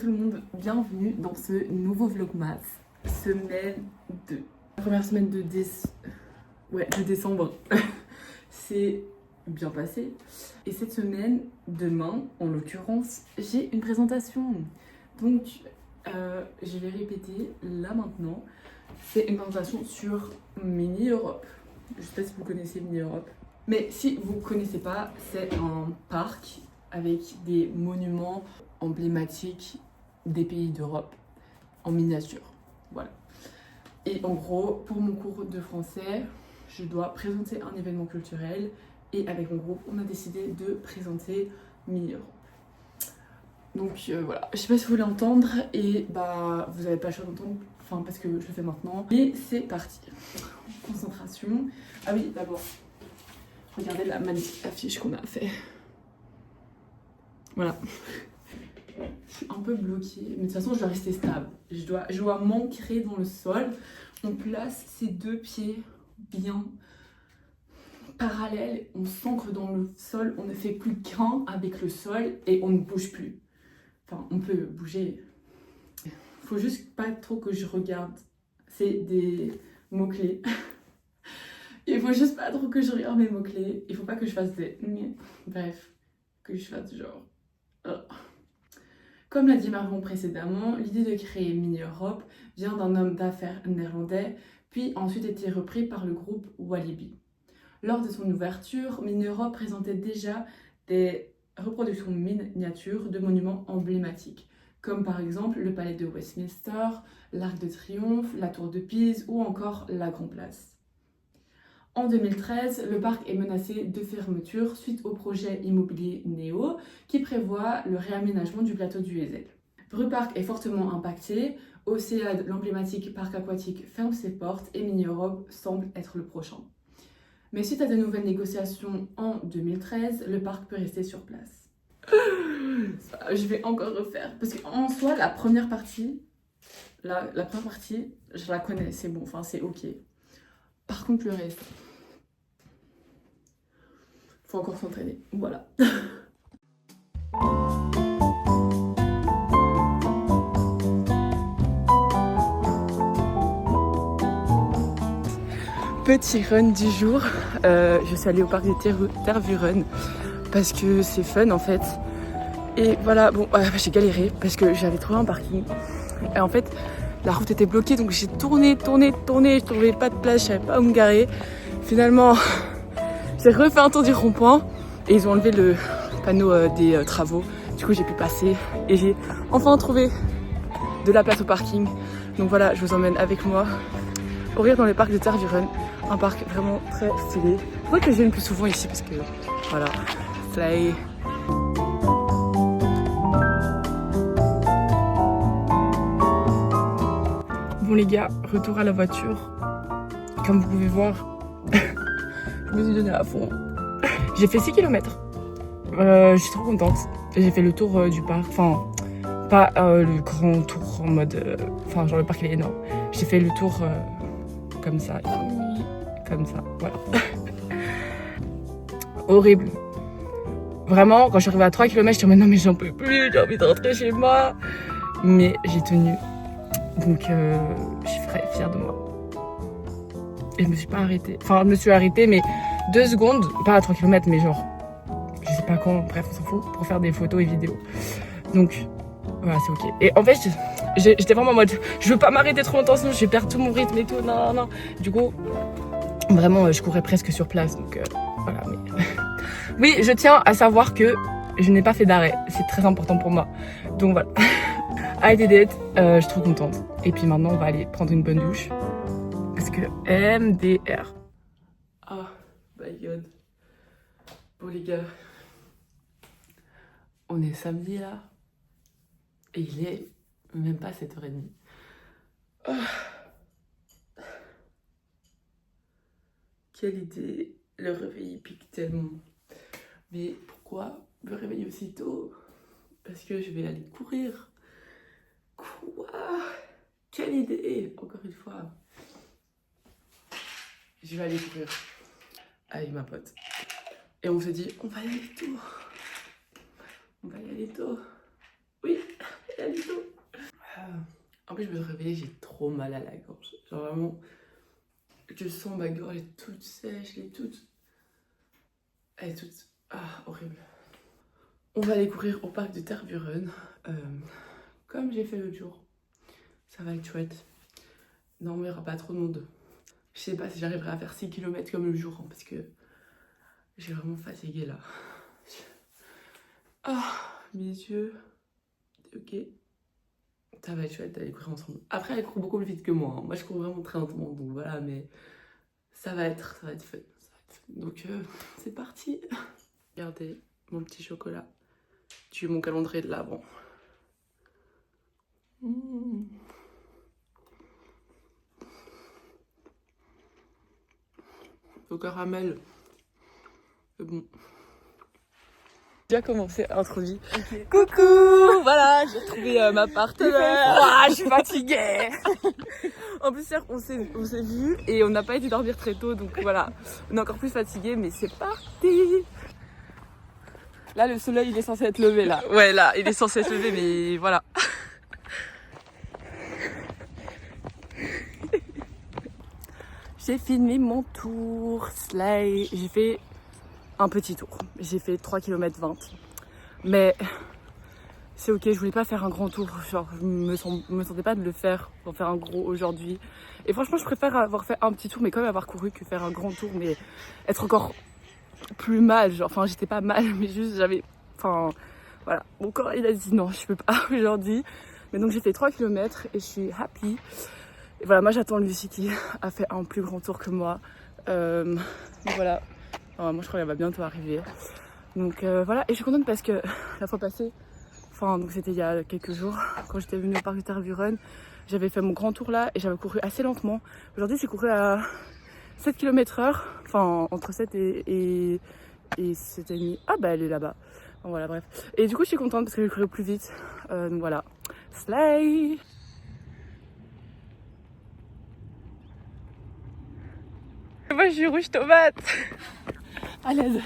tout le monde, bienvenue dans ce nouveau vlogmas, semaine 2. La première semaine de décembre c'est bien passé. Et cette semaine, demain en l'occurrence, j'ai une présentation. Donc je vais répéter là maintenant. C'est une présentation sur Mini Europe. Je sais pas si vous connaissez Mini Europe. Mais si vous ne connaissez pas, c'est un parc avec des monuments emblématiques des pays d'Europe en miniature. Voilà. Et en gros, pour mon cours de français, je dois présenter un événement culturel et avec mon groupe, on a décidé de présenter Mini Europe. Donc voilà, je sais pas si vous voulez entendre et bah vous avez pas le choix d'entendre, enfin parce que je le fais maintenant. Et c'est parti. Concentration. Ah oui, d'abord, regardez la magnifique affiche qu'on a fait. Voilà. Je suis un peu bloquée, mais de toute façon je dois rester stable. Je dois m'ancrer dans le sol. On place ses deux pieds bien parallèles, on s'ancre dans le sol, on ne fait plus qu'un avec le sol et on ne bouge plus. Enfin, on peut bouger. Faut juste pas trop que je regarde. C'est des mots-clés. Il faut juste pas trop que je regarde mes mots-clés. Il faut pas que je fasse des... Bref, que je fasse genre... Comme l'a dit Marion précédemment, l'idée de créer Mini Europe vient d'un homme d'affaires néerlandais, puis a ensuite été repris par le groupe Walibi. Lors de son ouverture, Mini Europe présentait déjà des reproductions miniatures de monuments emblématiques, comme par exemple le palais de Westminster, l'Arc de Triomphe, la Tour de Pise ou encore la Grand Place. En 2013, le parc est menacé de fermeture suite au projet immobilier Néo qui prévoit le réaménagement du plateau du Heysel. Bruparc est fortement impacté, Océade, l'emblématique parc aquatique, ferme ses portes et Mini Europe semble être le prochain. Mais suite à de nouvelles négociations en 2013, le parc peut rester sur place. Je vais encore refaire, parce qu'en soi, la première partie, je la connais, c'est bon, enfin c'est ok. Par contre, le reste, faut encore s'entraîner, voilà. Petit run du jour, je suis allée au parc de Tervuren parce que c'est fun en fait. Et voilà, bon, j'ai galéré parce que j'avais trouvé un parking. Et en fait, la route était bloquée donc j'ai tourné, je trouvais pas de place, je savais pas où me garer. Finalement, j'ai refait un tour du rond-point et ils ont enlevé le panneau des travaux. Du coup, j'ai pu passer et j'ai enfin trouvé de la place au parking. Donc voilà, je vous emmène avec moi courir dans le parc de Tervuren. Un parc vraiment très stylé. Je crois que je viens plus souvent ici parce que voilà, slay. Bon les gars, retour à la voiture. Comme vous pouvez voir, je me suis donnée à fond. J'ai fait 6 km. Je suis trop contente. J'ai fait le tour du parc. Enfin, pas le grand tour en mode... Enfin, genre le parc il est énorme. J'ai fait le tour comme ça. Comme ça, voilà. Horrible. Vraiment, quand je suis arrivée à 3 km, je me disais non mais j'en peux plus, j'ai envie de rentrer chez moi. Mais j'ai tenu. Donc je suis très fière de moi. Et je me suis pas arrêtée. Enfin, je me suis arrêtée, mais 2 secondes, pas à 3 km, mais genre, je sais pas quand, bref, on s'en fout, pour faire des photos et vidéos. Donc, voilà, c'est ok. Et en fait, j'étais vraiment en mode, je veux pas m'arrêter trop longtemps, sinon je vais perdre tout mon rythme et tout, non. Du coup, vraiment, je courais presque sur place, donc voilà. Mais... oui, je tiens à savoir que je n'ai pas fait d'arrêt, c'est très important pour moi. Donc voilà. I did it, je suis trop contente. Et puis maintenant, on va aller prendre une bonne douche. Parce que MDR. Oh my god. Bon les gars, on est samedi là. Et il est même pas 7h30. Oh. Quelle idée. Le réveil pique tellement. Mais pourquoi me réveiller aussitôt? Parce que je vais aller courir. Quoi? Quelle idée. Encore une fois. Je vais aller courir avec ma pote. Et on se dit, on va y aller tôt. On va y aller tôt. Oui. Il a du chaud. En plus, je me suis réveillée, j'ai trop mal à la gorge. Genre vraiment, je sens ma gorge est toute sèche, elle est toute... Ah, horrible. On va aller courir au parc de Tervuren, comme j'ai fait l'autre jour. Ça va être chouette. Non, mais il n'y aura pas trop de monde. Je sais pas si j'arriverai à faire 6 km comme le jour, hein, parce que j'ai vraiment fatigué là. Ah, mes yeux. Ok. Ça va être chouette d'aller courir ensemble. Après, elle court beaucoup plus vite que moi. Hein. Moi, je cours vraiment très lentement, donc voilà, mais ça va être fun. Donc, c'est parti. Regardez mon petit chocolat. Tu es mon calendrier de l'Avent. Au caramel. C'est bon. Déjà commencé à introduire. Okay. Coucou. Voilà, j'ai retrouvé ma partenaire. Ouah, je suis fatiguée. En plus hier on s'est vu et on n'a pas été dormir très tôt, donc voilà, on est encore plus fatigué, mais c'est parti. Là le soleil il est censé être levé là. Ouais là il est censé être levé, mais voilà. J'ai filmé mon tour, slay. J'ai fait un petit tour, j'ai fait 3 km 20, mais c'est ok, je voulais pas faire un grand tour, genre je me sentais pas de le faire pour faire un gros aujourd'hui. Et franchement je préfère avoir fait un petit tour mais quand même avoir couru que faire un grand tour mais être encore plus mal, genre enfin j'étais pas mal mais juste j'avais, enfin voilà, mon corps il a dit non je peux pas aujourd'hui. Mais donc j'ai fait 3 km et je suis happy. Et voilà, moi j'attends Lucie qui a fait un plus grand tour que moi. Voilà, enfin, moi je crois qu'elle va bientôt arriver. Donc voilà, et je suis contente parce que la fois passée, enfin donc c'était il y a quelques jours, quand j'étais venue au parc de Tervuren, j'avais fait mon grand tour là et j'avais couru assez lentement. Aujourd'hui j'ai couru à 7 km/h, enfin entre 7 et 7,5. Ah bah elle est là-bas. Bon, voilà bref. Et du coup je suis contente parce que j'ai couru plus vite. Donc voilà. Slay! Moi je suis rouge tomate. À l'aise.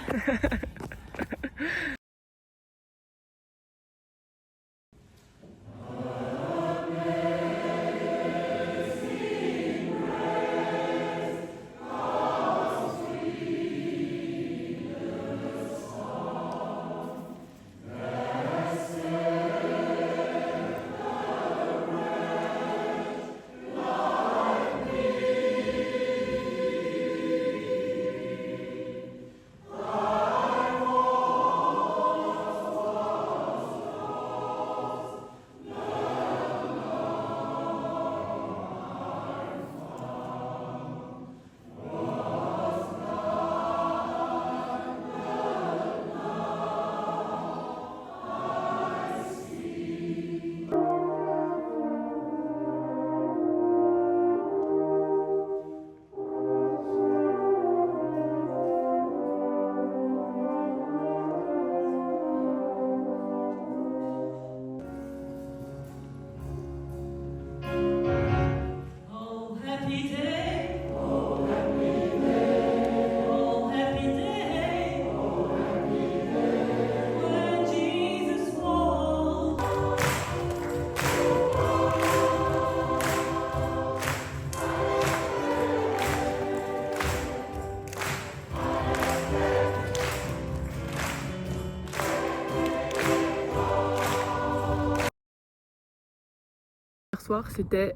Soir c'était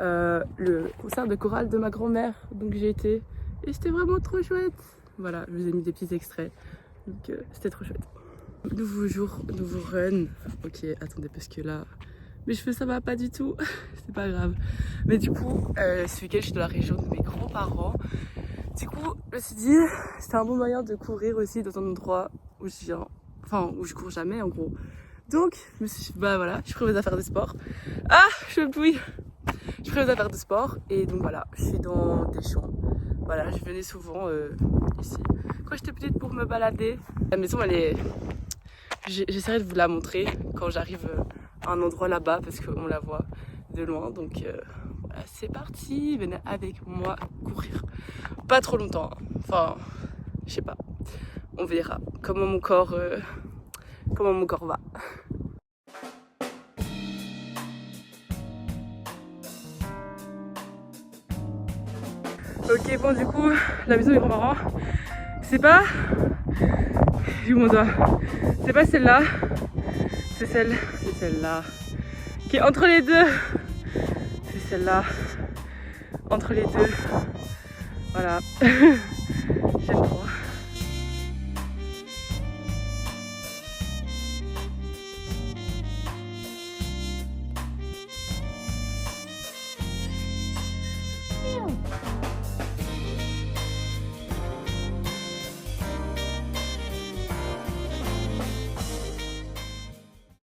le concert de chorale de ma grand-mère, donc j'ai été et c'était vraiment trop chouette. Voilà, je vous ai mis des petits extraits, donc c'était trop chouette. Nouveau jour, nouveau run. Ok, attendez parce que là mes cheveux ça va pas du tout. C'est pas grave, mais du coup ce week-end je suis dans la région de mes grands-parents. Du coup je me suis dit c'était un bon moyen de courir aussi dans un endroit où je viens, enfin où je cours jamais en gros. Donc, je me suis dit, bah voilà, je ferai mes affaires de sport. Ah, je me bouille. Je ferai mes affaires de sport et donc voilà, je suis dans des champs. Voilà, je venais souvent ici. Quand j'étais petite pour me balader, la maison elle est... J'essaierai de vous la montrer quand j'arrive à un endroit là-bas parce qu'on la voit de loin. Donc voilà, c'est parti, venez avec moi courir. Pas trop longtemps, hein. Enfin, je sais pas. On verra comment mon corps va. Ok, bon, du coup, la maison des grands-parents, c'est pas. J'ai où mon doigt? C'est pas celle-là, c'est celle-là. Qui est entre les deux. C'est celle-là, entre les deux. Voilà. J'aime trop.